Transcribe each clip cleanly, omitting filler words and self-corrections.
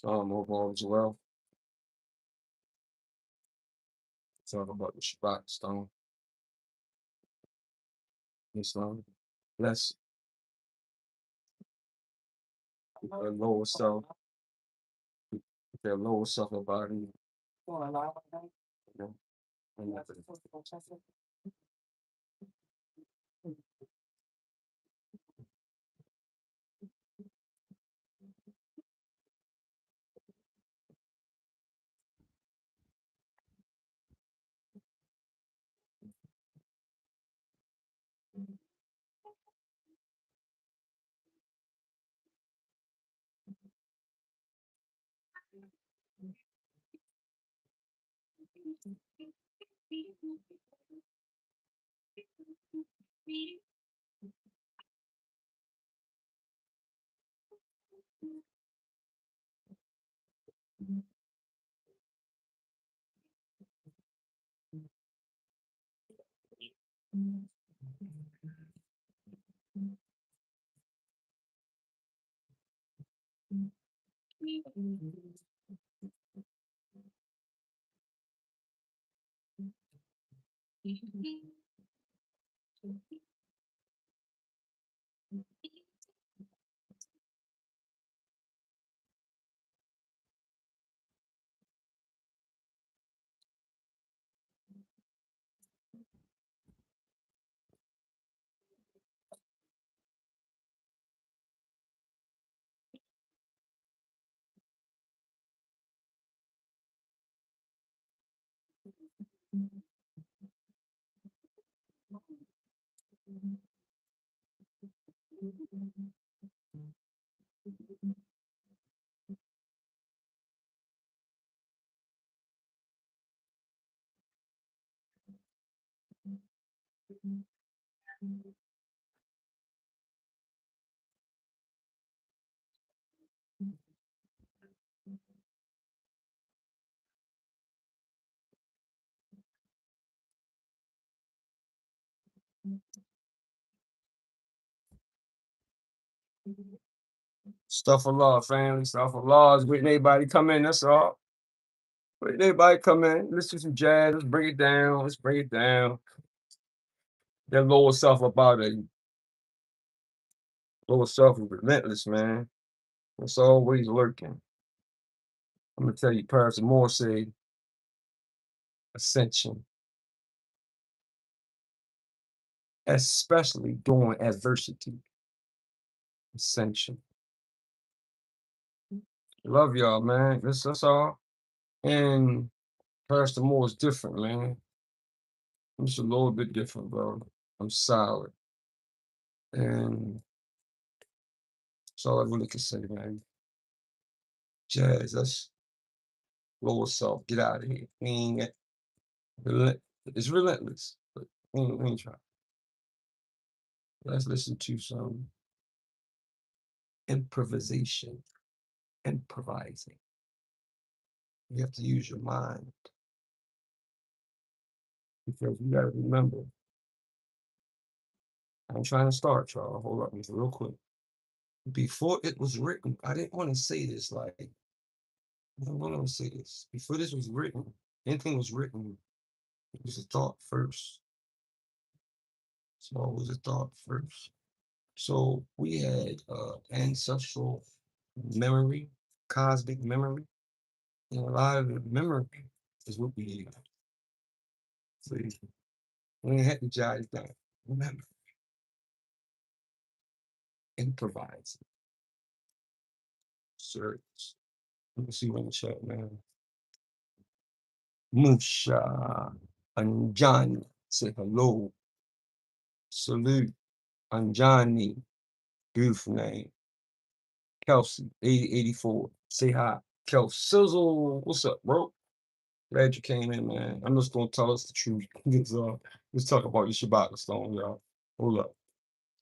More ball as well. Talk about the Shabaka Stone. This less the lower self, their lower self about it. You know, and stuff of law, family, stuff of laws. Waiting everybody come in, that's all. Waiting everybody come in, listen to some jazz, let's break it down, let's break it down. That lower self about it. Lower self is relentless, man. It's always lurking. I'm gonna tell you, Parris the Moor said, ascension, especially during adversity. Ascension. Love y'all, man. That's all. And Parris the Moor is different, man. I'm just a little bit different, bro. I'm solid. And that's all I really can say, man. Jazz, that's lower self. Get out of here. It's relentless, but we ain't trying. Let's listen to some improvisation. Improvising. You have to use your mind. Because you gotta remember. I'm trying to start, y'all. Hold up just real quick. Before it was written, I didn't want to say this like I don't want to say this. Before this was written, anything was written, it was a thought first. So it was a thought first. So we had ancestral memory, cosmic memory, and a lot of the memory is what we use. See, we had to jot it down. Remember, improvise, search. Let me see what in the chat, man. Musha Anjani say hello. Salute Anjani. Beautiful name. Kelsey, 8084. Say hi. Kelsey Sizzle. What's up, bro? Glad you came in, man. I'm just gonna tell us the truth. Let's talk about the Shabaka Stone, y'all. Hold up.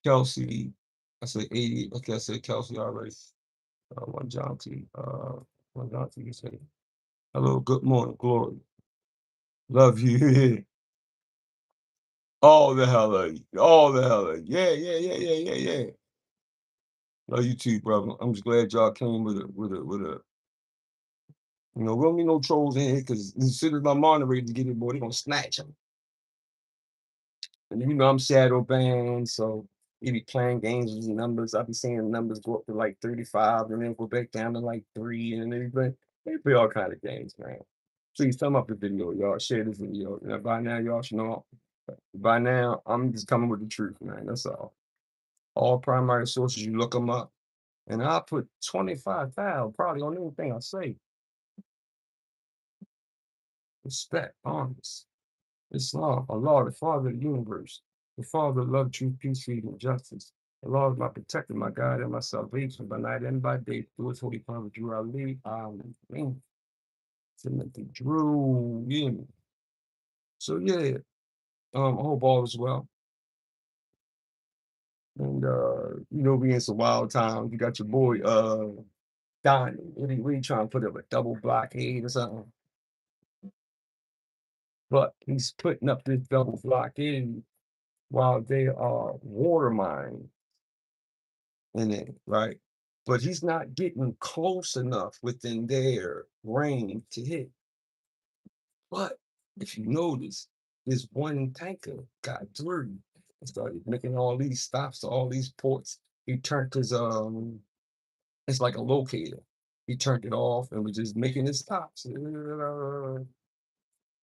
Kelsey, I said 80. Okay, I said Kelsey already. One John T. You say, hello, good morning, glory. Love you. All the hella, all the hella. Yeah, yeah, yeah, yeah, yeah, yeah. Love you too, brother. I'm just glad y'all came with a. We don't need no trolls in here because as soon as my moderator to get it, boy, they gonna snatch them. And I'm shadow banned, so you be playing games with the numbers. I be seeing the numbers go up to like 35 and then go back down to like 3 and everything. They play all kind of games, man. Please thumb up the video, y'all. Share this video. And by now, y'all should know. By now, I'm just coming with the truth, man. That's all. All primary sources, you look them up. And I put 25,000 probably on anything I say. Respect, honest. Islam, Allah, the Father of the universe, the Father of love, truth, peace, freedom, and justice. Allah is my protector, my guide, and my salvation by night and by day. Through his holy prophet, Drew Ali. Amen. Timothy Drew. Yeah. So yeah, I hope all is well. And we in some wild times. You got your boy Donnie. What he trying to put up a double blockade or something? But he's putting up this double blockade while they are water mining in it, right? But he's not getting close enough within their range to hit. But if you notice, this one tanker got through and started making all these stops to all these ports. He turned his it's like a locator. He turned it off and was just making his stops.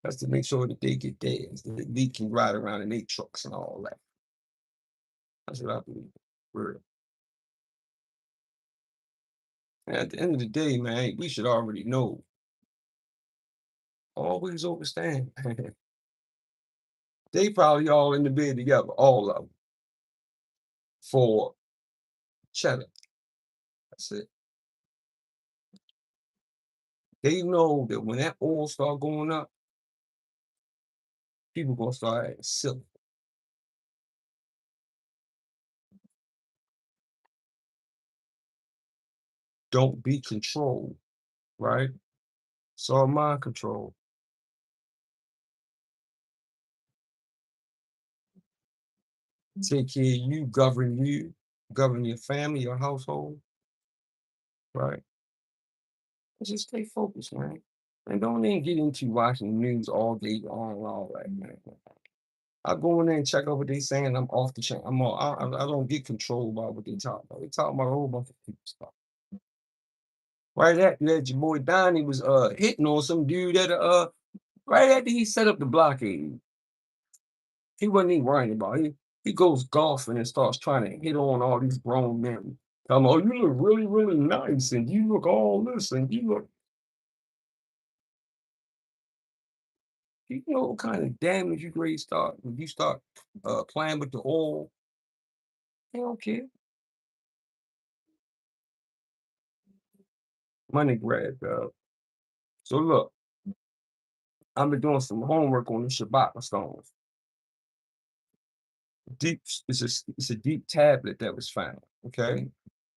That's to make sure that they get theirs, that they can ride around in their trucks and all that. That's what I believe. For And at the end of the day, man, we should already know. Always overstand. They probably all in the bed together, all of them, for cheddar. That's it. They know that when that oil start going up, people gonna start acting silly. Don't be controlled, right? It's all mind control. Take care of you, govern your family, your household, right? Just stay focused, man. And don't even get into watching the news all day long and all that, man. I go in there and check out what they saying. I'm off the chain. I don't get controlled by what they talk about. They talk about a whole bunch of people stuff. Right after that, your boy Donnie was hitting on some dude that right after he set up the blockade. He wasn't even worrying about it. He goes golfing and starts trying to hit on all these grown men. Tell him, oh, you look really, really nice, and you look all this, and you know what kind of damage you ready start when you start playing with the oil. They don't care. Money grab, dog. So look, I've been doing some homework on the Shabaka stones. Deep, it's a deep tablet that was found. Okay,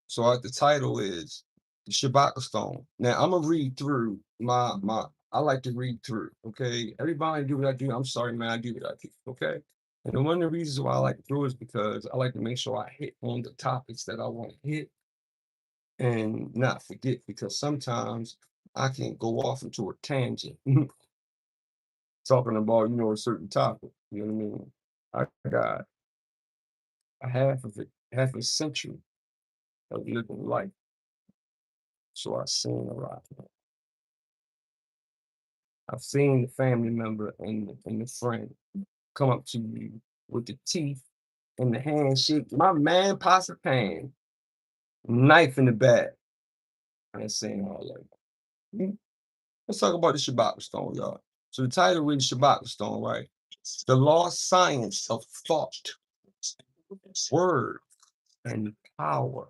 so the title is the Shabaka stone. Now I'm gonna read through my. I like to read through. Okay, everybody do what I do. I'm sorry, man. I do what I do. Okay, and then one of the reasons why I like to do is because I like to make sure I hit on the topics that I want to hit and not forget. Because sometimes I can go off into a tangent talking about a certain topic. You know what I mean? I got a half a century of living life. So I've seen a lot. I've seen the family member and the friend come up to you with the teeth and the handshake. My man, pasta pan, knife in the back. I ain't saying all that. Mm. Let's talk about the Shabbat stone, y'all. So the title reads Shabbat stone, right? The lost science of thought, word, and power.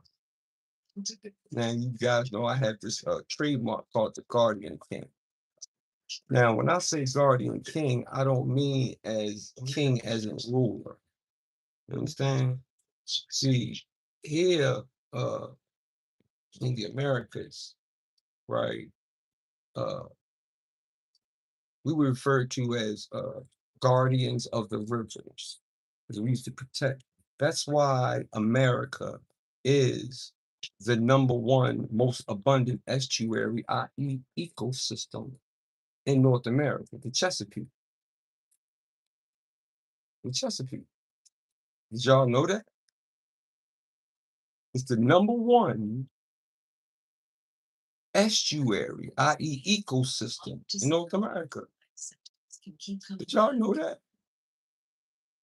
Now you guys know I have this trademark called the Guardian King. Now, when I say guardian king, I don't mean as king as in ruler. You understand? See, here in the Americas, right, uh, we were referred to as guardians of the rivers, because we used to protect. That's why America is the #1 most abundant estuary, i.e., ecosystem in North America, the Chesapeake. The Chesapeake. Did y'all know that? It's the #1 estuary, i.e., ecosystem in North America. Did y'all know that?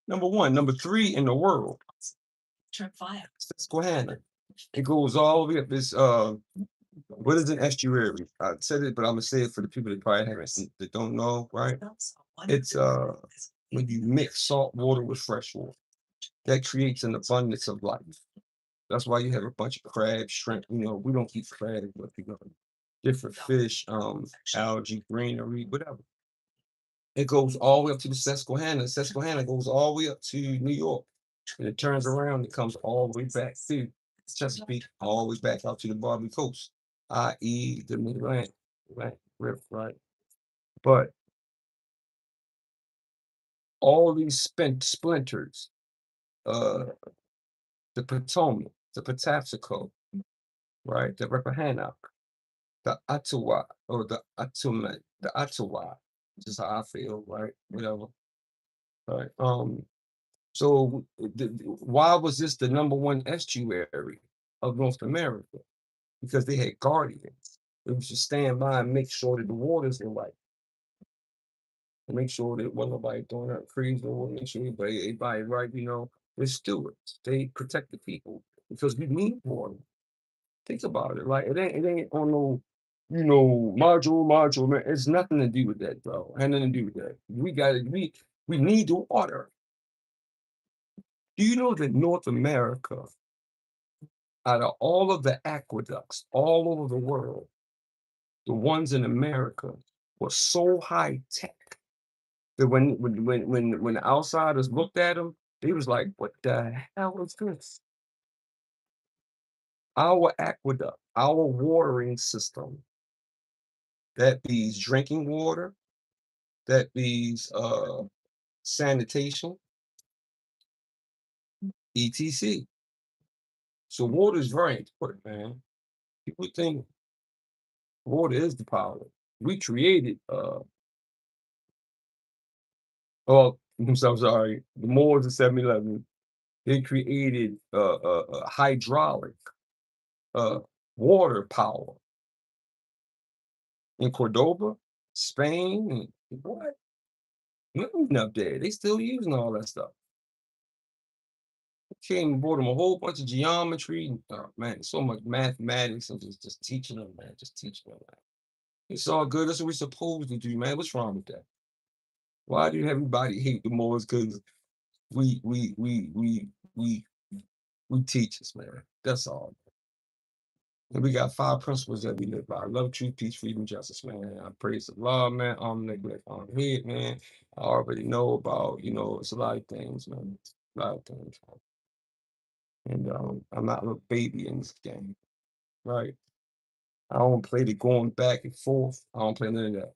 #1, #3 in the world. Susquehanna. It goes all the way up. This what is an estuary? I said it, but I'm gonna say it for the people that probably haven't that don't know, right? It's when you mix salt water with fresh water. That creates an abundance of life. That's why you have a bunch of crabs, shrimp. We don't eat crabs, but different fish, algae, greenery, whatever. It goes all the way up to the Susquehanna. Susquehanna goes all the way up to New York. And it turns around, it comes all the way back to Chesapeake, all the way back out to the Barbary Coast, i.e., the Mid-Atlantic, River, right? But all these splinters, uh, the Potomac, the Patapsco, right? The Rappahannock, the Ottawa, or the Ottawa, just how I feel, right? Whatever, right? So why was this the #1 estuary of North America? Because they had guardians. They used to stand by and make sure that the waters were right. And make sure that wasn't nobody throwing out crazy, or make sure everybody right, they're stewards. They protect the people because we need water. Think about it. Like it ain't on no, module, man. It's nothing to do with that, bro. Had nothing to do with that. We got it. We need the water. Do you know that North America, out of all of the aqueducts all over the world, the ones in America were so high tech that when the outsiders looked at them, they was like, "What the hell is this?" Our aqueduct, our watering system, that means drinking water, that means sanitation, etc. So water is very important, man. People think water is the power. We created oh, I'm so sorry. The Moors of 7-Eleven, they created hydraulic uh, water power in Cordoba, Spain. And what? Nothing up there. They still using all that stuff. Came and brought them a whole bunch of geometry. Oh, man, so much mathematics and just teaching them, man. Just teaching them, man. It's all good. That's what we're supposed to do, man. What's wrong with that? Why do everybody hate the Moors? Because we we we we we we teachers, man. That's all. And we got 5 principles that we live by: love, truth, peace, freedom, justice, man. I praise the law, man. Neglect, head, man. I already know about, it's a lot of things, man. A lot of things. And I'm not a little baby in this game, right? I don't play the going back and forth. I don't play none of that.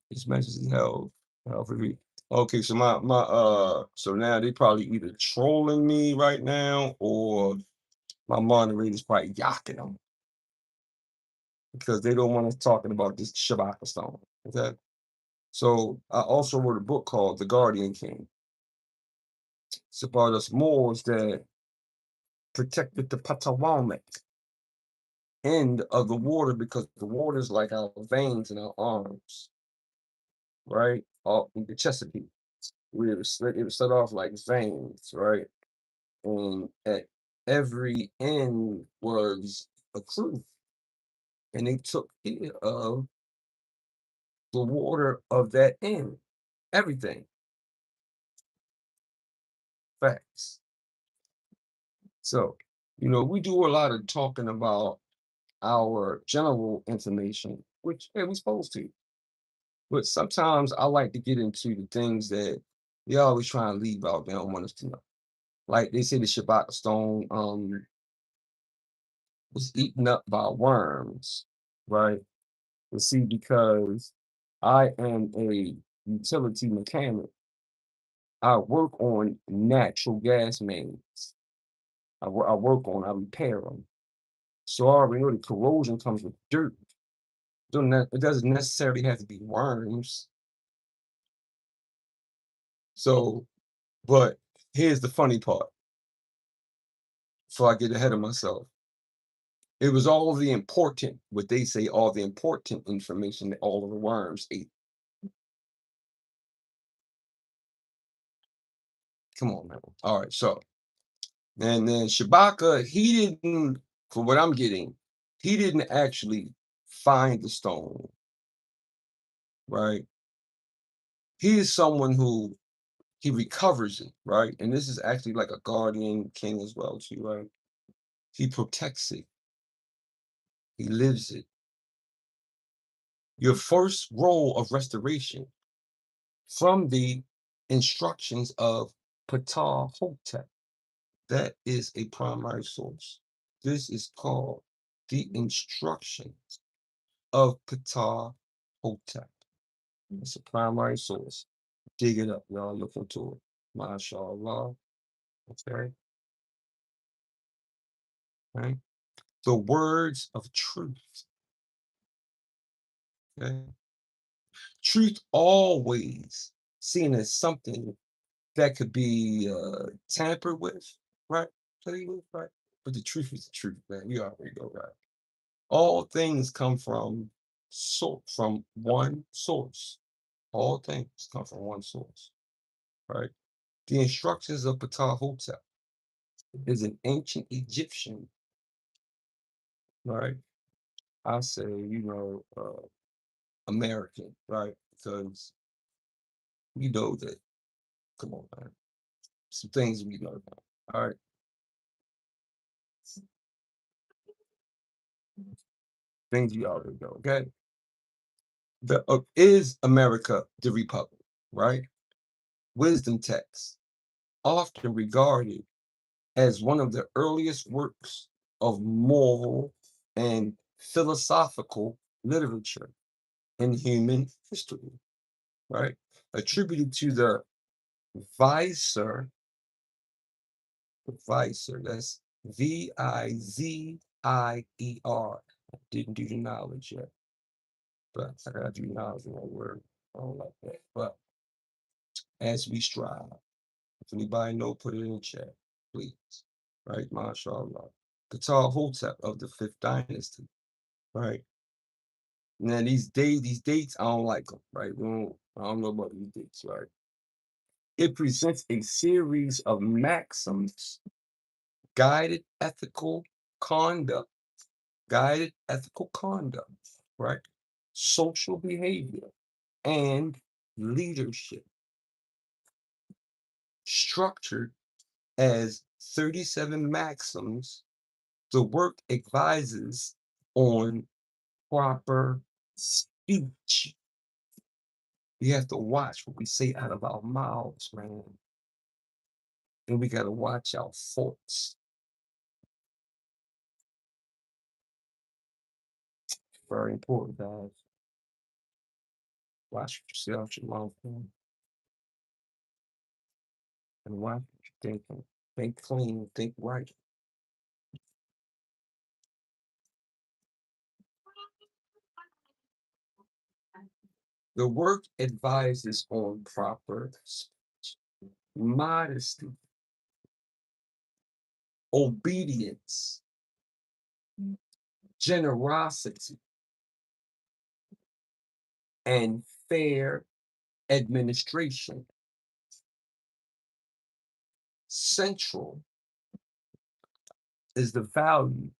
This match is hell for me. Okay, so so now they probably either trolling me right now, or my moderator's probably yacking them because they don't want us talking about this Shabaka Stone. Okay. So I also wrote a book called The Guardian King. It's about us Moors that protected the Potawatomi end of the water, because the water is like our veins in our arms, right? All in the Chesapeake. It would start off like veins, right? And at every end was a crew, and they took care of the water of that end. Everything. Facts. So, we do a lot of talking about our general information, which, hey, we're supposed to. But sometimes I like to get into the things that they always try and leave out. They don't want us to know. Like they say the Shabaka Stone was eaten up by worms, right? You see, because I am a utility mechanic. I work on natural gas mains. I repair them. So I already know the corrosion comes with dirt. It doesn't necessarily have to be worms. So, but here's the funny part, before I get ahead of myself. It was all the important, what they say, all the important information that all of the worms ate. Come on, man. All right, so and then Shabaka, he didn't, for what I'm getting, he didn't actually find the stone, right? He is someone who he recovers it, right? And this is actually like a guardian king as well, too, right? He protects it, he lives it. Your first role of restoration from the instructions of Ptah Hotep. That is a primary source. This is called the instructions of Ptah Hotep. It's a primary source. Dig it up, y'all. Look into it. MashaAllah. Okay. Right. The words of truth. Okay. Truth always seen as something that could be tampered with, right? Played with, right? But the truth is the truth, man. We already go right. All things come from one source. All things come from one source, right? The instructions of Ptah Hotep is an ancient Egyptian, right? I say, American, right? Because we know that, come on, man. Some things we know now. All right. Things we already know, okay? Is America the Republic, right? Wisdom texts, often regarded as one of the earliest works of moral and philosophical literature in human history, right? Attributed to the Vizier, that's Vizier. Didn't do the knowledge yet, but I gotta do knowledge in that word. I don't like that. But as we strive, if anybody know, put it in the chat, please. Right, mashallah. Ptah Hotep of the fifth dynasty, right? Now these dates, I don't like them, right? I don't know about these dates, right? It presents a series of maxims, guided ethical conduct, guided ethical conduct, right? Social behavior and leadership, structured as 37 maxims. The work advises on proper speech. We have to watch what we say out of our mouths, man. And we got to watch our thoughts. Very important, guys. Watch what you say out your mouth, man. And watch what you're thinking. Think clean, think right. The work advises on proper speech, modesty, obedience, generosity, and fair administration. Central is the value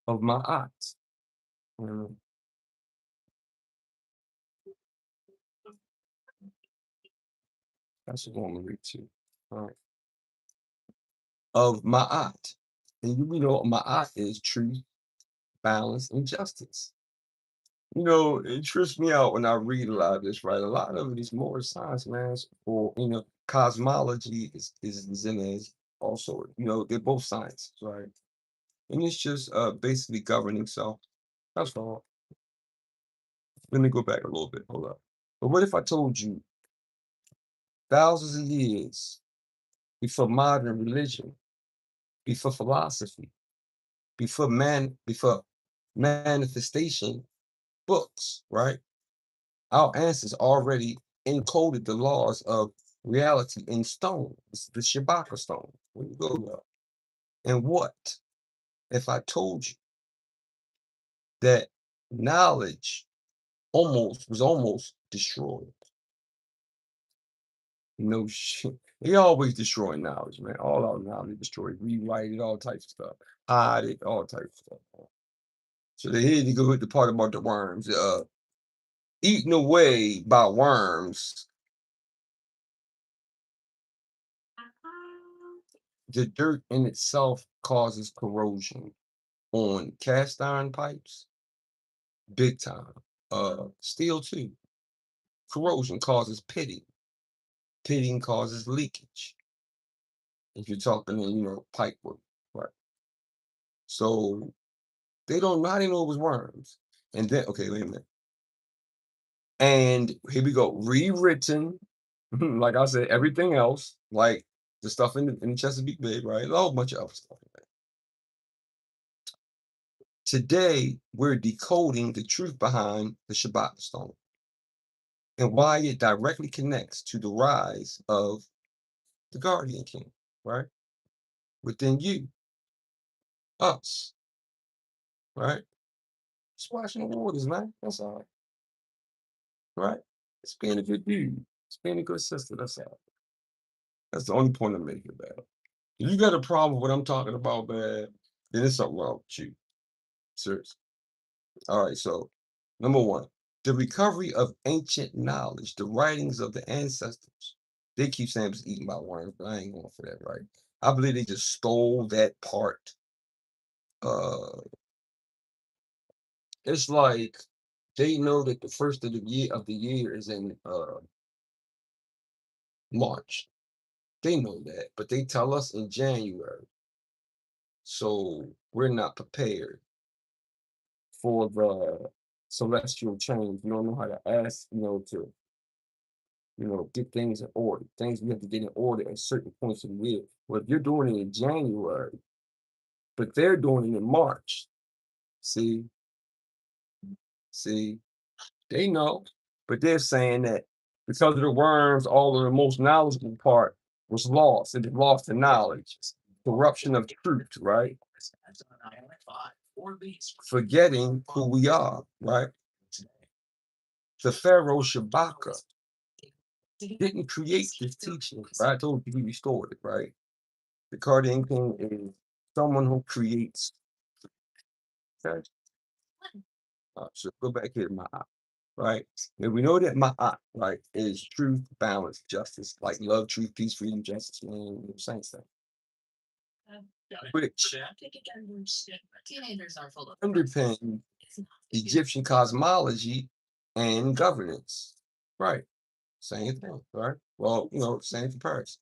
of ma'at. That's what I'm gonna read to. All right. Of ma'at. And we know what ma'at is: truth, balance, and justice. It trips me out when I read a lot of this, right? A lot of it is more science, man, or cosmology is in it also. They're both science, right? And it's just basically governing. So that's all. Let me go back a little bit. Hold up. But what if I told you thousands of years before modern religion, before philosophy, before manifestation books, right? Our ancestors already encoded the laws of reality in stone. It's the Shabaka stone. Where you go now? And what if I told you that knowledge was almost destroyed? No shit. They always destroy knowledge, man. All our knowledge destroyed, rewrite it, all types of stuff, hide it, all types of stuff. Man. So they here to go with the part about the worms. Eaten away by worms. The dirt in itself causes corrosion on cast iron pipes, big time. Steel too. Corrosion causes pitting. Pitting causes leakage. If you're talking, pipe work, right? So they don't know how they know it was worms. And then, okay, wait a minute. And here we go, rewritten. Like I said, everything else, like the stuff in the Chesapeake Bay, right? A whole bunch of other stuff. Today, we're decoding the truth behind the Shabbat stone and why it directly connects to the rise of the Guardian King, right? Within you, us, right? Just watching the waters, man. That's all, right? It's being a good dude. It's being a good sister. That's all. That's the only point I'm making about it. If you got a problem with what I'm talking about, man, then there's something wrong with you. Seriously. All right, so number one, the recovery of ancient knowledge, the writings of the ancestors. They keep saying it's eaten by worms, but I ain't going for that, right? I believe they just stole that part. It's like they know that the first of the year is in March. They know that, but they tell us in January. So we're not prepared for the celestial change. You don't know how to ask, to get things in order. Things we have to get in order at certain points of the year. Well, if you're doing it in January, but they're doing it in March, see, see, they know, but they're saying that because of the worms, all of the most knowledgeable part was lost. It lost the knowledge, corruption of truth, right? Forgetting who we are, right? The Pharaoh Shabaka didn't create this teaching, right? I told you we restored it, right? The Guardian King is someone who creates. Okay? So go back here to Ma'at, right? And we know that Ma'at, right, is truth, balance, justice, like love, truth, peace, freedom, justice, man, same thing. Which underpin Egyptian cosmology and governance. Right. Same thing, right? Well, same for Paris.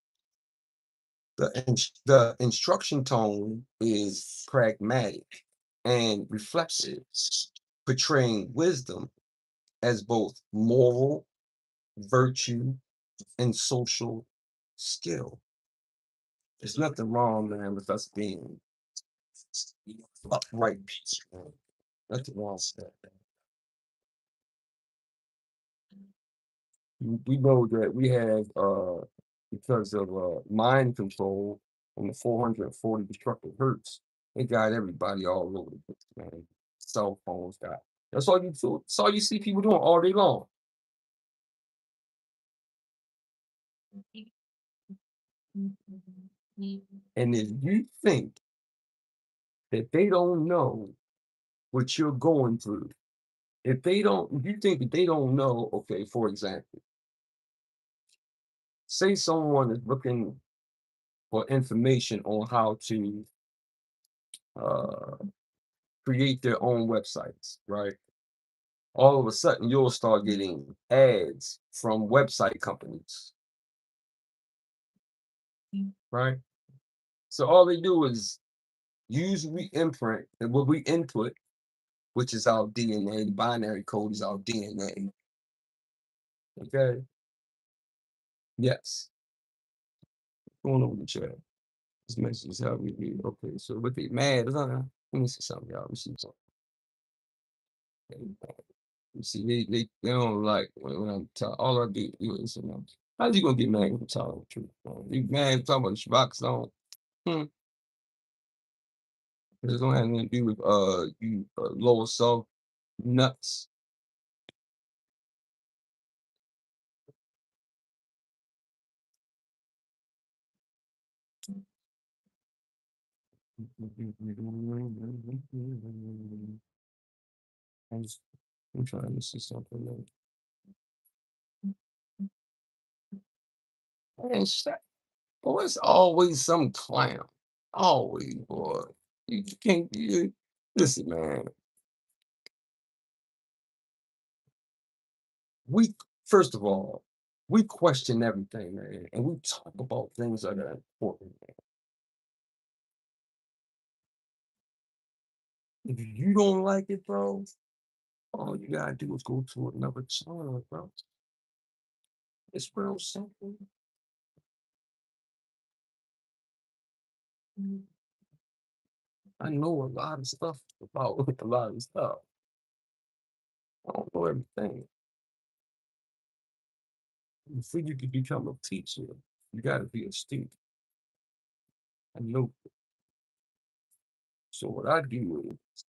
The instruction tone is pragmatic and reflexive, portraying wisdom as both moral, virtue, and social skill. There's nothing wrong, man, with us being upright. Man. Nothing wrong with that. We know that we have, because of mind control and the 440 destructive hertz, it got everybody all over the place, man. Cell phones got. That's all you do. That's all you see people doing all day long. And if you think that they don't know what you're going through, if you think that they don't know, okay, for example, say someone is looking for information on how to uh, create their own websites, right? All of a sudden, you'll start getting ads from website companies, right? So all they do is use we imprint and what we input, which is our DNA. The binary code is our DNA. Okay. Yes. Going over the chat. This message is how we read. Okay, so what they mad is on. Let me see something, y'all. Let me see something. Okay, you see, they don't like when I'm talking. All I do is, how's you gonna get mad when I'm telling the truth? You mad talking about the Shabaka Stone? Hmm. It don't have anything to do with you lower self nuts. I'm trying to see something. Man, shut. Boy, it's always some clown. Always, boy. You can't. Listen, man. We first of all, we question everything, man, and we talk about things that are important. If you don't like it, bro, all you gotta do is go to another channel, bro. It's real simple. I know a lot of stuff about a lot of stuff. I don't know everything. Before you can become a teacher, you gotta be a student. I know. So what I do is,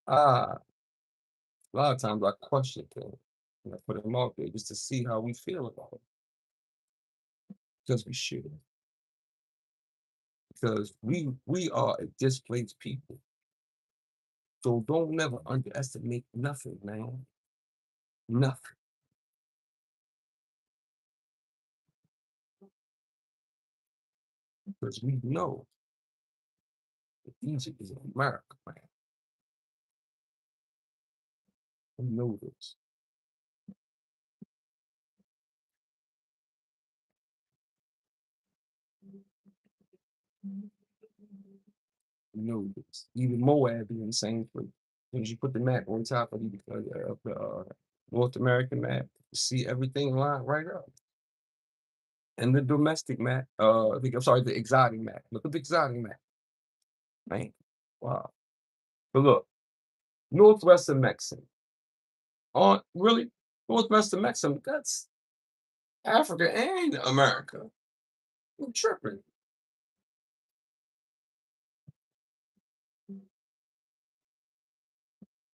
a lot of times I question things and I put them out there just to see how we feel about it. Because we should. Because we are a displaced people. So don't never underestimate nothing, man. Nothing. Because we know that Egypt is America, man. We know this. We know this. Even Moab is in the same place. Because you put the map on top of the North American map, you see everything lined right up. And the domestic map, I'm sorry, the exotic map. Look at the exotic map, man. Wow. But look, Northwestern Mexico. On really, Northwestern Mexico, that's Africa and America. I'm tripping.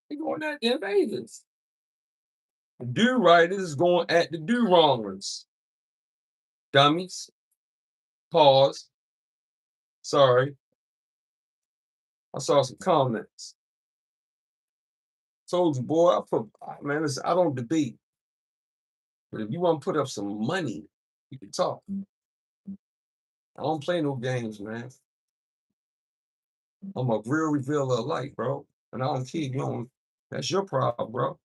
They going at the invaders. The do righters is going at the do wrongers. Dummies. Pause. Sorry. I saw some comments. Told you, boy, man, listen, I don't debate. But if you want to put up some money, you can talk. I don't play no games, man. I'm a real revealer of light, bro. And I don't care you don't. That's your problem, bro.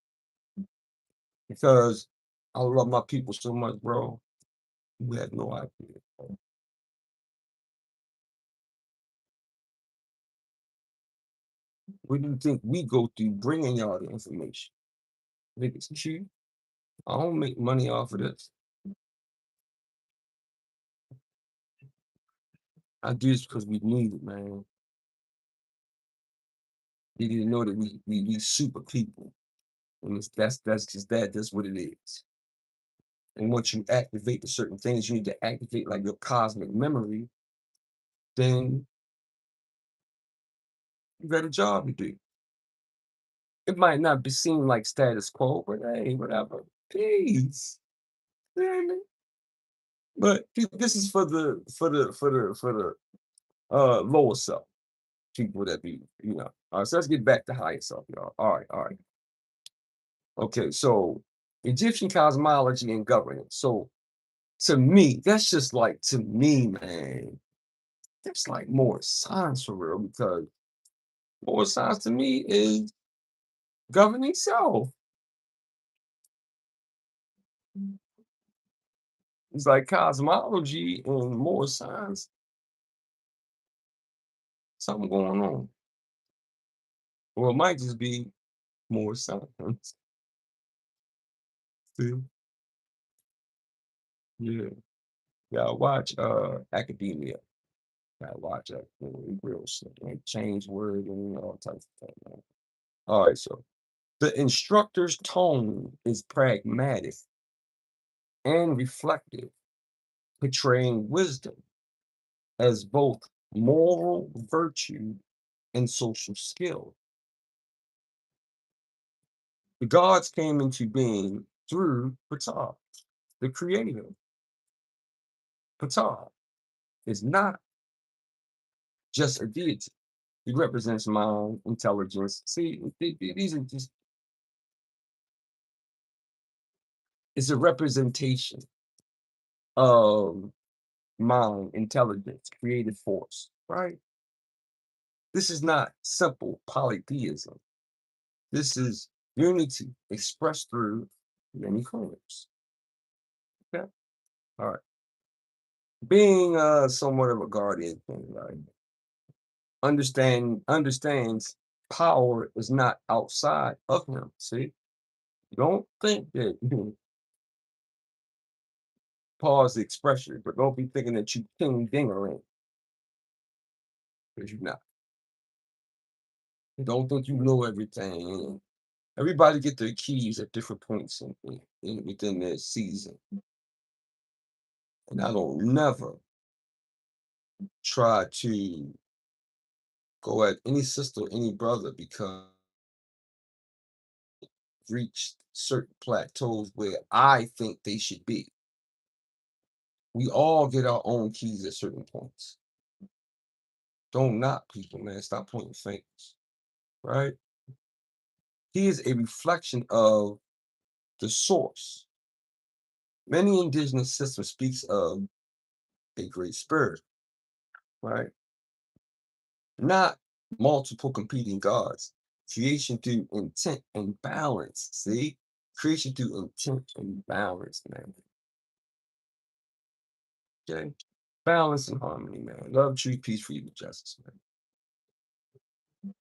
Because I love my people so much, bro. You have no idea. What do you think we go through bringing y'all the information? Think it's cheap? I don't make money off of this. I do this because we need it, man. You need to know that we super people. And that's just that. That's what it is. And once you activate the certain things you need to activate, like your cosmic memory, then you got a job to do. It might not be seen like status quo, but hey, whatever. Peace. You know. But this is for the lower self, people that be, All right, so let's get back to higher self, y'all. All right. Okay, so Egyptian cosmology and governance. So to me, that's just like to me, man, that's like more science for real, because more science to me is governing self. It's like cosmology and more science, something going on. Or it might just be more science. See? Yeah. Yeah, watch academia. Gotta watch that. Real shit. Like change word and all types of stuff, man. All right, so the instructor's tone is pragmatic and reflective, portraying wisdom as both moral virtue and social skill. The gods came into being through Ptah, the creator. Ptah is not just a deity. He represents mind, intelligence. See, these are just, it's a representation of mind, intelligence, creative force, right? This is not simple polytheism. This is unity expressed through many forms. Okay. All right. Being somewhat of a guardian thing, right? Understands power is not outside of him. See, don't think that pause the expression, but don't be thinking that you king dingering because you're not. Don't think you know everything. Everybody get their keys at different points within their season. And I don't never try to go at any sister, any brother because reached certain plateaus where I think they should be. We all get our own keys at certain points. Don't knock people, man. Stop pointing fingers, right? He is a reflection of the source. Many indigenous systems speaks of a great spirit, right? Not multiple competing gods. Creation through intent and balance. See? Creation through intent and balance, man. Okay? Balance and harmony, man. Love, truth, peace, freedom, justice, man.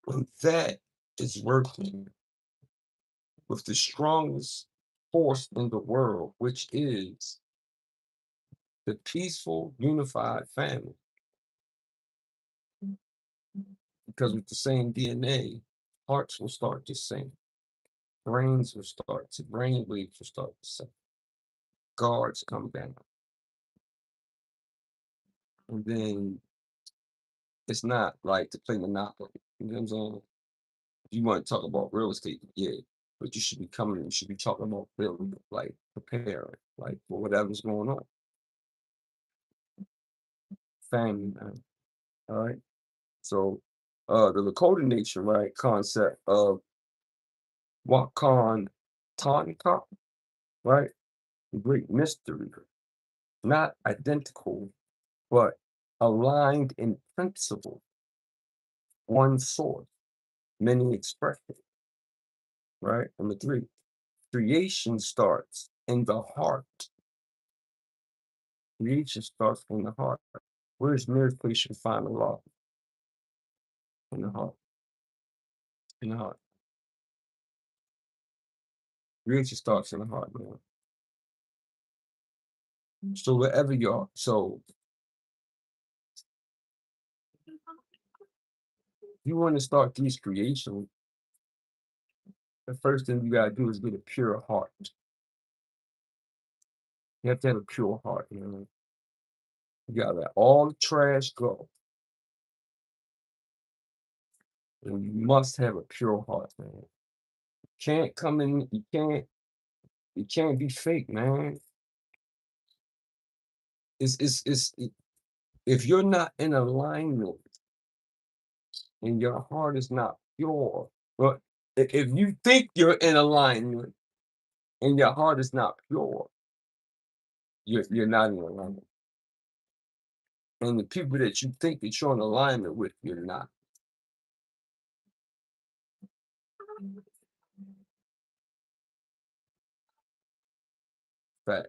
When that is working with the strongest force in the world, which is the peaceful, unified family, because with the same DNA, hearts will start to sing, brains will start to, brain waves will start to sing, guards come down. And then it's not like to play Monopoly. You know what I'm saying? If you want to talk about real estate, yeah, but you should be talking about building, like preparing, like for whatever's going on. Family, man. All right. So the Lakota nation, right, concept of Wakan Tonka, right? The great mystery, not identical, but aligned in principle, one source, many expressions, right? Number three, creation starts in the heart. Creation starts in the heart. Where is nearest place you find the law? In the heart. In the heart. Creation starts in the heart, man. So wherever you are, so you want to start these creations, the first thing you gotta do is get a pure heart. You have to have a pure heart, man. You gotta let all the trash go. And you must have a pure heart, man. Can't come in, you can't be fake, man. If you're not in alignment and your heart is not pure, but if you think you're in alignment and your heart is not pure, you're not in alignment. And the people that you think that you're in alignment with, you're not. Fact.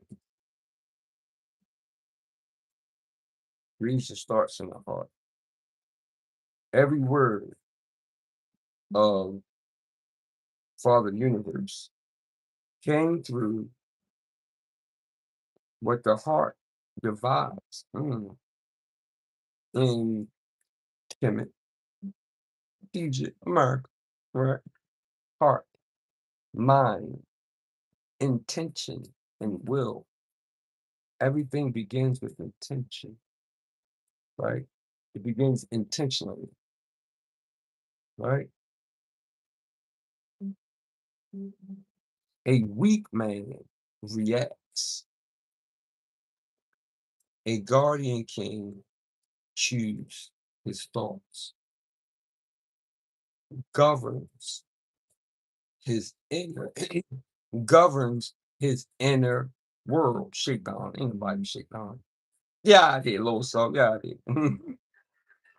Reason starts in the heart. Every word of Father Universe came through what the heart divides in Kemet, Egypt, America, right? Heart, mind, intention, and will. Everything begins with intention, right? It begins intentionally, right? A weak man reacts. A guardian king chooses his thoughts, governs his inner, governs his inner world. Shaitan, anybody shaitan. Yeah, I did, little song. Yeah, I did.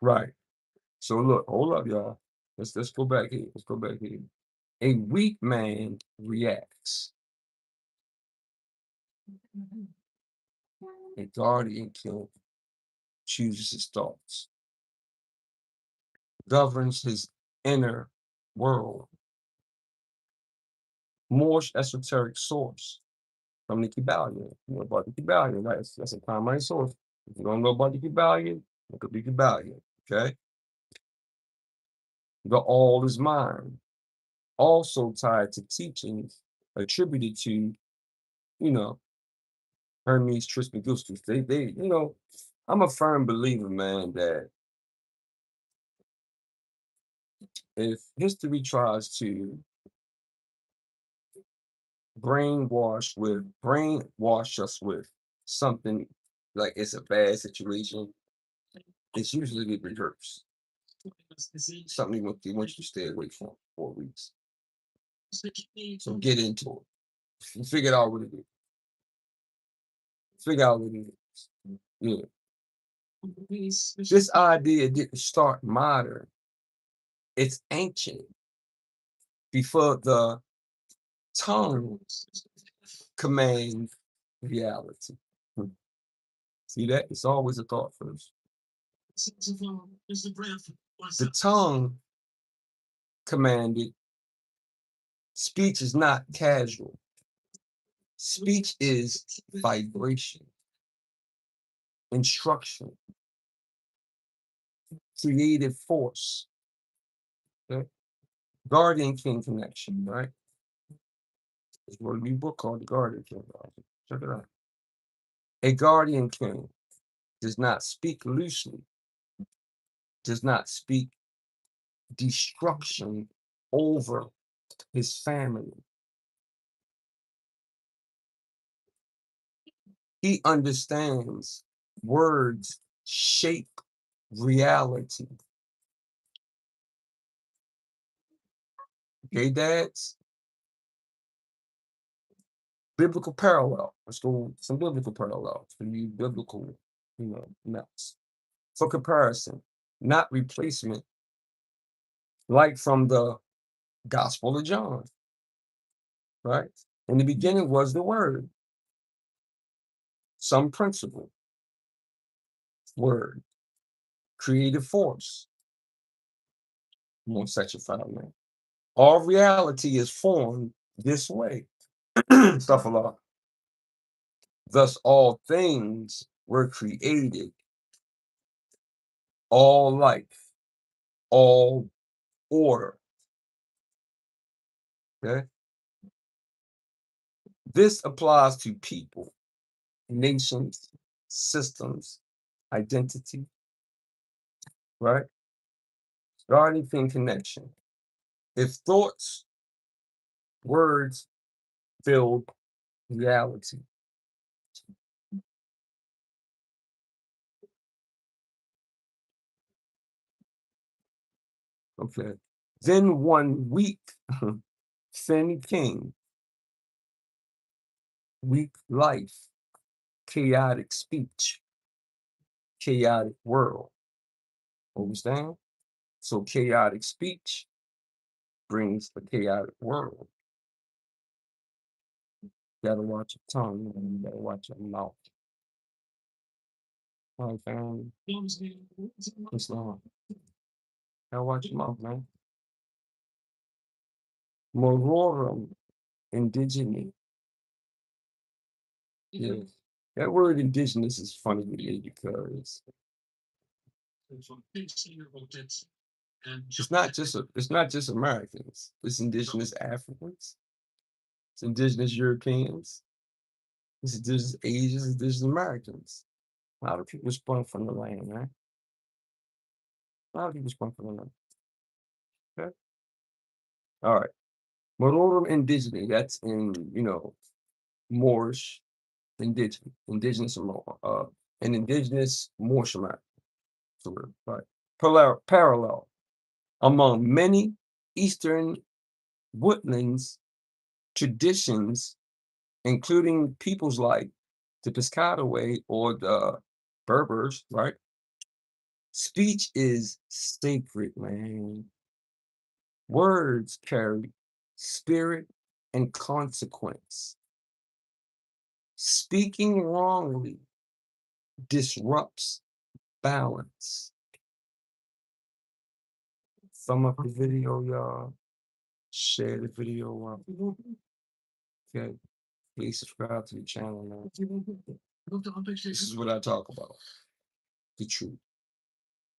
Right. So look, hold up, y'all. Let's go back here. Let's go back here. A weak man reacts. A guardian king chooses his thoughts, governs his inner world. More esoteric source from the Kybalion. You know about the Kybalion, right? That's a primary source. If you don't know about the Kybalion, look at the Kybalion, okay? The all is mine. Also tied to teachings attributed to, you know, Hermes Trismegistus. I'm a firm believer, man, that if history tries to brainwash us with something like it's a bad situation, it's usually the reverse. Something they want you to stay away from for weeks. So get into it. Figure out what it is. Figure out what it is. Yeah. This idea didn't start modern. It's ancient. Before the tongue commands reality. See that? It's always a thought first. The tongue commanded. Speech is not casual. Speech is vibration, instruction, creative force. Okay? Guardian King connection, right? There's a new book called The Guardian King. Check it out. A guardian king does not speak loosely, does not speak destruction over his family. He understands words shape reality. Okay, dads? Biblical parallel. Let's go some biblical parallels for you biblical, nuts. For comparison, not replacement, like from the Gospel of John, right? In the beginning was the word, some principle, word, creative force. More sanctified man. All reality is formed this way. Stuff a lot. Thus, all things were created, all life, all order. Okay? This applies to people, nations, systems, identity, right? Guardian King connection. If thoughts, words build reality. Okay. Then one weak, thin king, weak life, chaotic speech, chaotic world. Understand? So chaotic speech brings a chaotic world. You gotta watch your tongue, you gotta watch your mouth. All right, fam. It's long. Gotta watch your mouth, man. Mororum Indigenous. Yeah. That word indigenous is funny to me because it's not just Americans. It's indigenous Africans. It's indigenous Europeans. It's indigenous Asians. It's indigenous Americans. A lot of people sprung from the land, man. A lot of people sprung from the land. Okay. All right. Modern indigenous, that's in, Moorish, indigenous and indigenous Moorish American. So, right. Parallel among many Eastern woodlands traditions, including peoples like the Piscataway or the Berbers, right? Speech is sacred, man. Words carry spirit and consequence. Speaking wrongly disrupts balance. Thumb up the video, y'all. Share the video up. Okay. Please subscribe to the channel, man. This is what I talk about. The truth.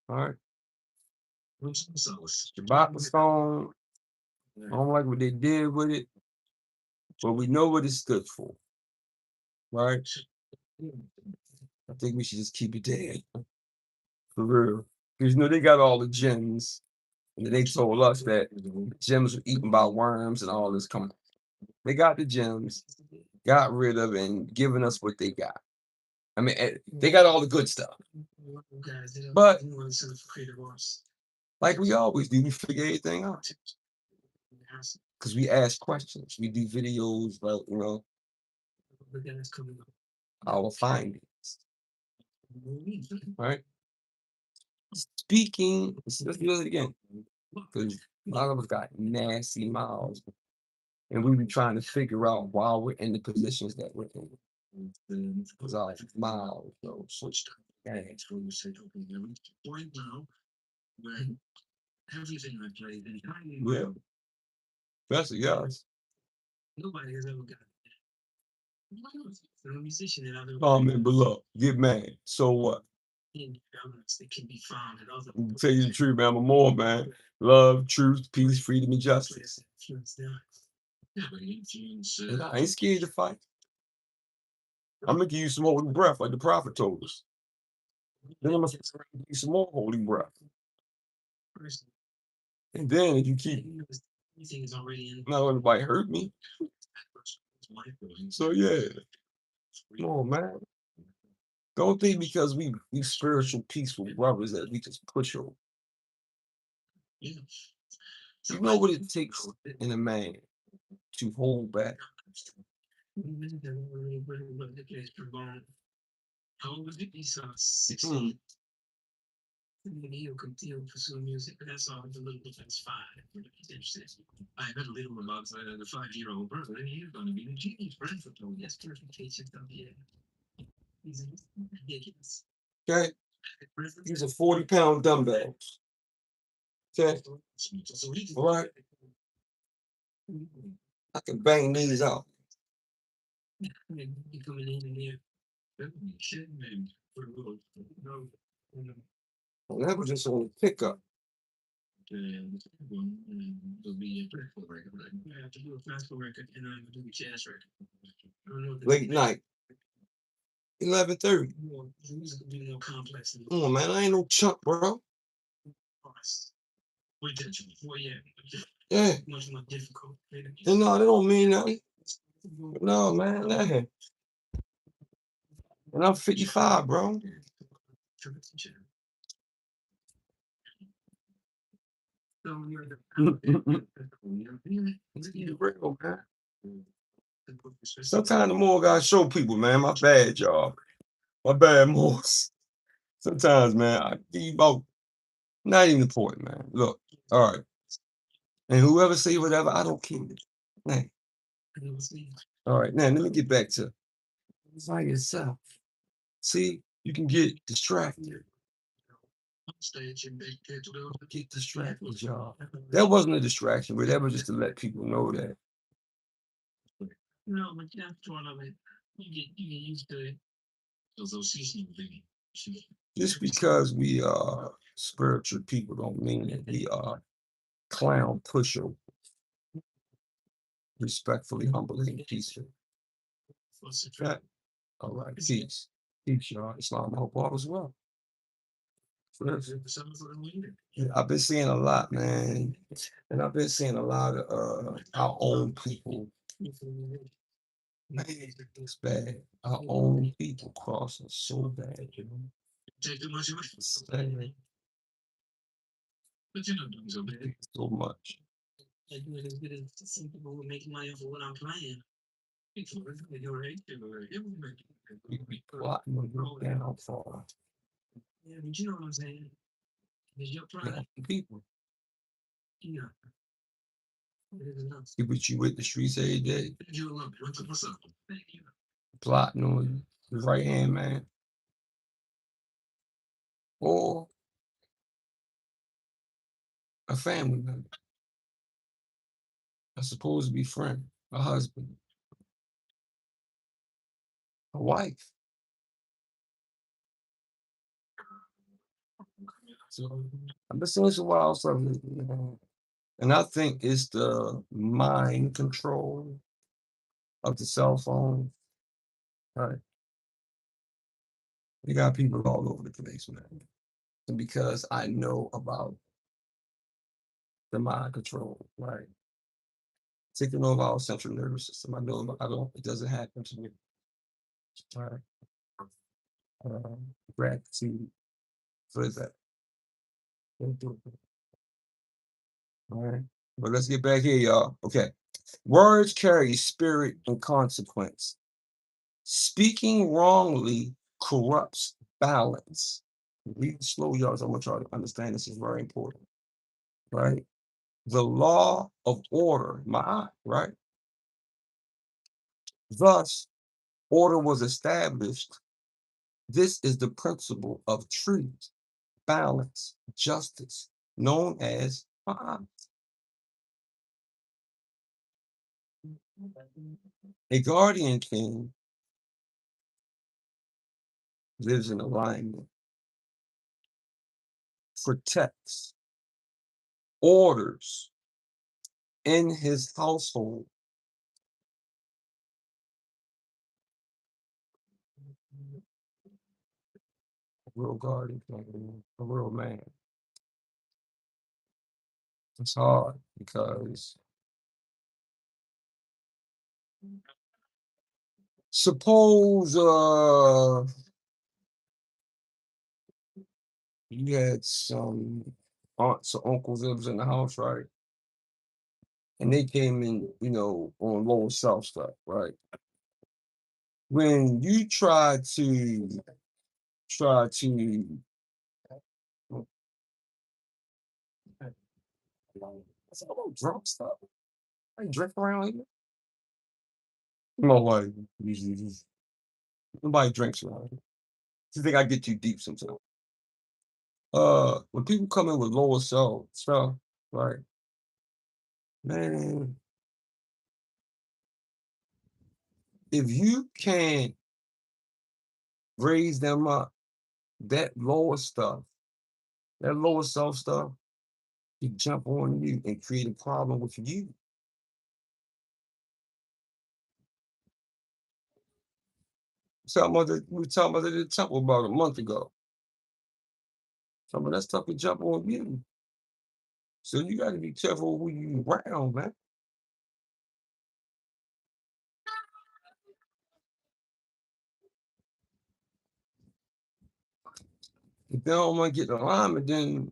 All right. Shabaka Stone. I don't like what they did with it, but we know what it stood for. Right? I think we should just keep it there. For real. Because they got all the gems. And they told us that gems were eaten by worms and all this. Come on. They got the gems, got rid of it, and given us what they got. I mean, they got all the good stuff. But like we always do, we figure everything out. Because we ask questions. We do videos about, our findings. Right? Speaking, let's do it again. Because a lot of us got nasty mouths. And we be trying to figure out why we're in the positions that we're in. Because our mouths, switched up. Yeah. Everything I played, yeah. That's yes. Nobody has ever got a musician that I've ever comment below. Get mad. So what? That can be found in other. Tell you the truth, man. I'm a Moor, man. Love, truth, peace, freedom, and justice. And I ain't scared to fight. I'm gonna give you some holy breath, like the prophet told us. Then I'm gonna give you some more holy breath. And then if you keep not letting anybody hurt me. So yeah. Come on, man. Don't think because we spiritual, peaceful brothers that we just push over. You know what it takes in a man to hold back. How old was it? He's 16. He'll continue to pursue music, but that's all. The little defense 5. He's interested. I had a little about the 5-year-old brother, and he's going to be the genius. Bradford told yes, purification stuff. Yeah, he's ridiculous. Okay, these are 40-pound dumbbells. Okay, all right. I can bang these out. You coming in here? Well, that was just on the pickup. Late night. 11:30. Come on, man. I ain't no chump, bro. Yeah. And no, that don't mean nothing. No, man. Nah. And I'm 55, bro. Sometimes the more gotta show people, man. My bad, y'all. My bad, Morse. Sometimes, man, I give you about not even important, man. Look, all right. And whoever say whatever, I don't care. Hey. All right, now let me get back to by yourself. See, you can get distracted. Get distracted, y'all. That wasn't a distraction, but that was just to let people know that No, but that's one of it. You get used to it. Those seasonal things. Just because we are spiritual people don't mean that we are clown pusher, respectfully, humbly, and peaceful. Okay. All right, peace. Peace, y'all. Islam, I hope all is well. Yeah, I've been seeing a lot, man. And I've been seeing a lot of our own people. Man, it's bad. Our own people crossing so bad, you know. It's bad. But you're not doing so bad. So much. I do it as good as some people who make money off of what I'm playing. You're right. We plotting on your downfall. Yeah, but you know what I'm saying? It's your product. Yeah, people. Yeah. It is enough. See what you with the streets every day. You love it. What's up? Thank you. Plotting on you. The right hand man. Or a family member. A supposed to be friend, a husband, a wife. So I've been seeing some wild stuff, and I think it's the mind control of the cell phone. Right. You got people all over the place, man. And because I know about the mind control, right? Taking over our central nervous system. I know I don't, it doesn't happen to me. Right. Gratitude for that. All right. But let's get back here, y'all. Okay. Words carry spirit and consequence. Speaking wrongly corrupts balance. Read slow, y'all. So I want y'all to understand this is very important. Right? The law of order, ma'at, right? Thus, order was established. This is the principle of truth, balance, justice, known as ma'at. A guardian king lives in alignment, protects, orders in his household. A real guardian king, a real man. It's hard because suppose you had some aunts or uncles that was in the house, right? And they came in, on lower self stuff, right? When you try to it's all drunk stuff. I drink around here. No, like nobody drinks around here. You think I get too deep sometimes? When people come in with lower self stuff, right? Man, if you can't raise them up, that lower stuff, that lower self stuff, you jump on you and create a problem with you. We were talking about it at the temple about a month ago. Some of that stuff can jump on you. So you got to be careful who you around, man. If they don't want to get in alignment, then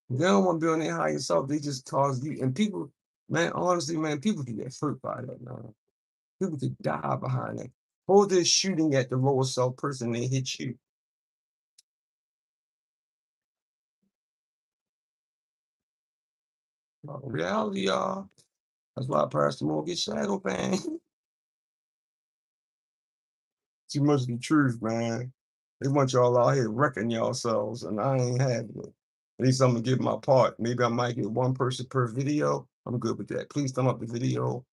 they don't want to be on their higher self. They just cause you. And people, man, honestly, man, people can get hurt by that, man. People could die behind that. Hold this shooting at the lower self person, they hit you. Reality, y'all. That's why Parris the Moor get shadow banned. Too much of the truth, man. They want y'all out here wrecking yourselves, and I ain't having it. At least I'm gonna give my part. Maybe I might get one person per video. I'm good with that. Please thumb up the video.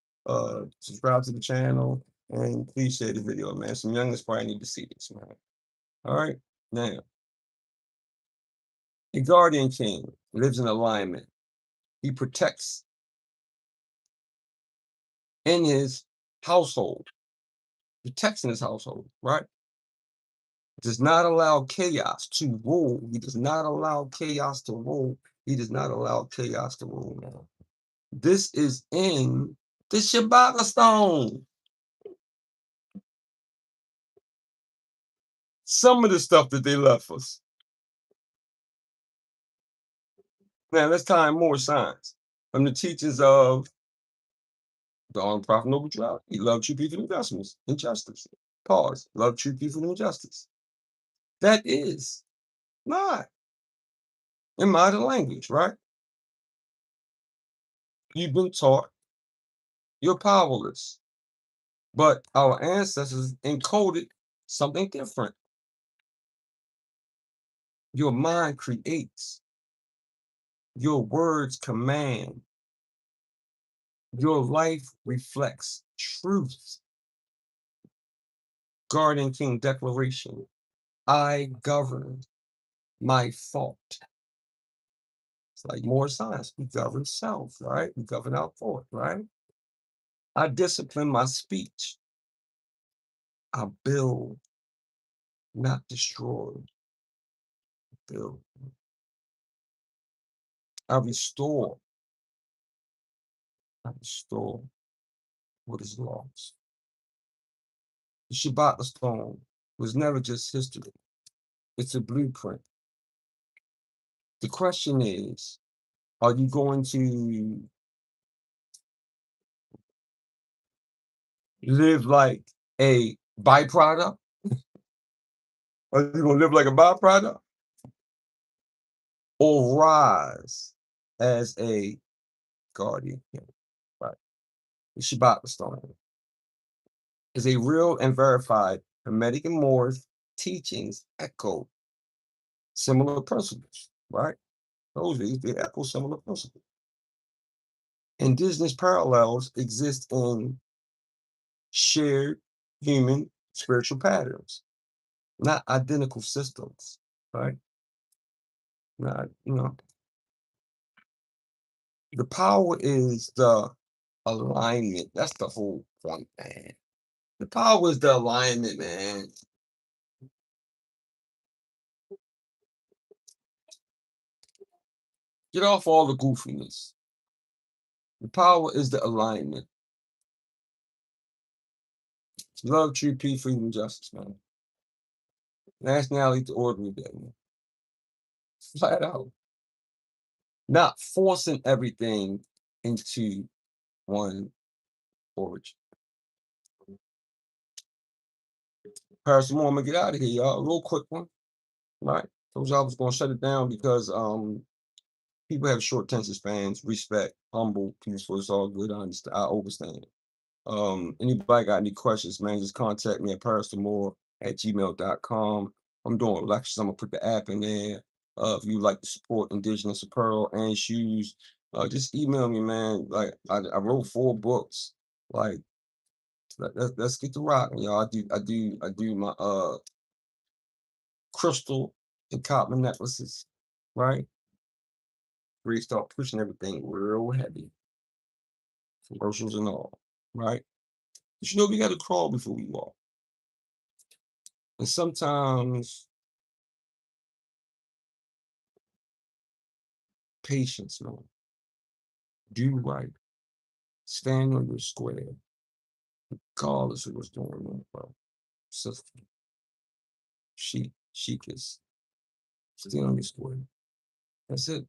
Subscribe to the channel, and please share the video, man. Some youngins probably need to see this, man. All right, now a guardian king lives in alignment. He protects in his household, protects in his household, right? Does not allow chaos to rule. He does not allow chaos to rule. He does not allow chaos to rule, man. This is in the Shabaka Stone. Some of the stuff that they left us. Now let's tie in more signs from the teachings of the honorable prophet noble drought. He loved true peaceful investments and justice. Pause. Love true peaceful and justice. That is not in modern language, right? You've been taught you're powerless, but our ancestors encoded something different. Your mind creates, your words command, your life reflects truth. Guardian King Declaration. I govern my thought. It's like more science. We govern self, right? We govern our thought, right? I discipline my speech. I build, not destroy. Build. I restore. I restore what is lost. The Shabaka Stone was never just history. It's a blueprint. The question is, are you going to live like a byproduct? Are you going to live like a byproduct? Or rise as a guardian? Right. The Shabaka Stone is a real and verified Hermetic and Moor's teachings echo similar principles, right? Those are they echo similar principles. Indigenous parallels exist in shared human spiritual patterns, not identical systems, right? Not, the power is the alignment. That's the whole point, man. The power is the alignment, man. Get off all the goofiness. The power is the alignment. Love, true peace, freedom, and justice, man. Nationality to ordinary day, man. Flat out. Not forcing everything into one origin. Parris the Moor, I'm gonna get out of here, y'all. A real quick one. Right. Told you I was gonna shut it down because people have short attention spans, respect, humble, peaceful, it's all good, I understand, I overstand. Anybody got any questions, man, just contact me at parristhemore@gmail.com. I'm doing lectures. I'm gonna put the app in there. If you like to support indigenous apparel and shoes, just email me, man. Like I wrote 4 books. Like let's get to rocking, y'all. I do my crystal and copper necklaces, right? Where you start pushing everything real heavy, commercials and all, right? But we got to crawl before we walk. And sometimes patience, man. Do right. Stand on your square, regardless of what's going on, bro. Sister, she is stay on your square. That's it.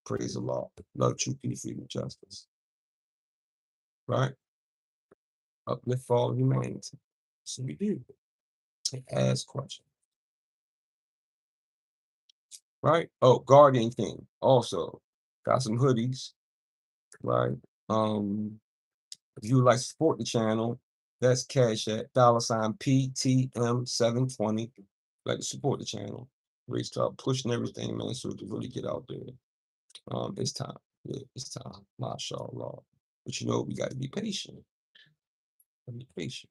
Praise the Lord. Love, truth, peace, freedom, justice. Right? Uplift all humanity. So we do. Ask questions. Right? Oh, Guardian King. Also, got some hoodies. Right? If you would like to support the channel, that's Cash at $PTM720. Like to support the channel. We start pushing everything, man, so we can really get out there. It's time. Yeah, it's time. MashaAllah. But you know, we got to be patient. Be patient.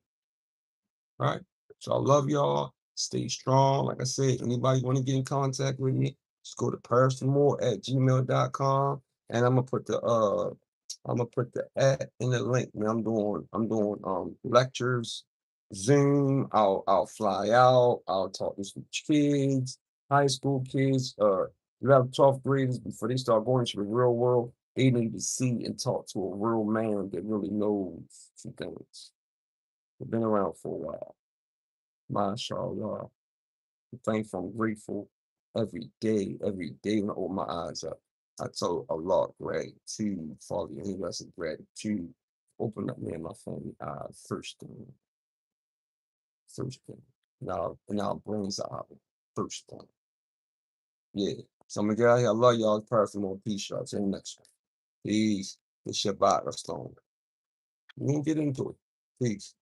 All right. So I love y'all. Stay strong. Like I said, anybody want to get in contact with me, just go to parristhemore@gmail.com. And I'm gonna put the at in the link. Man, I'm doing lectures, Zoom. I'll fly out, I'll talk to some kids, high school kids, 11th, 12th graders before they start going to the real world. They need to see and talk to a real man that really knows some things. They've been around for a while. MashaAllah. I'm thankful, I'm grateful every day when I open my eyes up. I told Allah gratitude, Father, any lesson gratitude. Open up me and my family eyes first thing. First thing. Now brains out. First thing. Yeah. So I'm gonna get out here. I love y'all. Personal peace, y'all. Till the next one. Peace. The Shabaka Stone. We can get into it. Peace.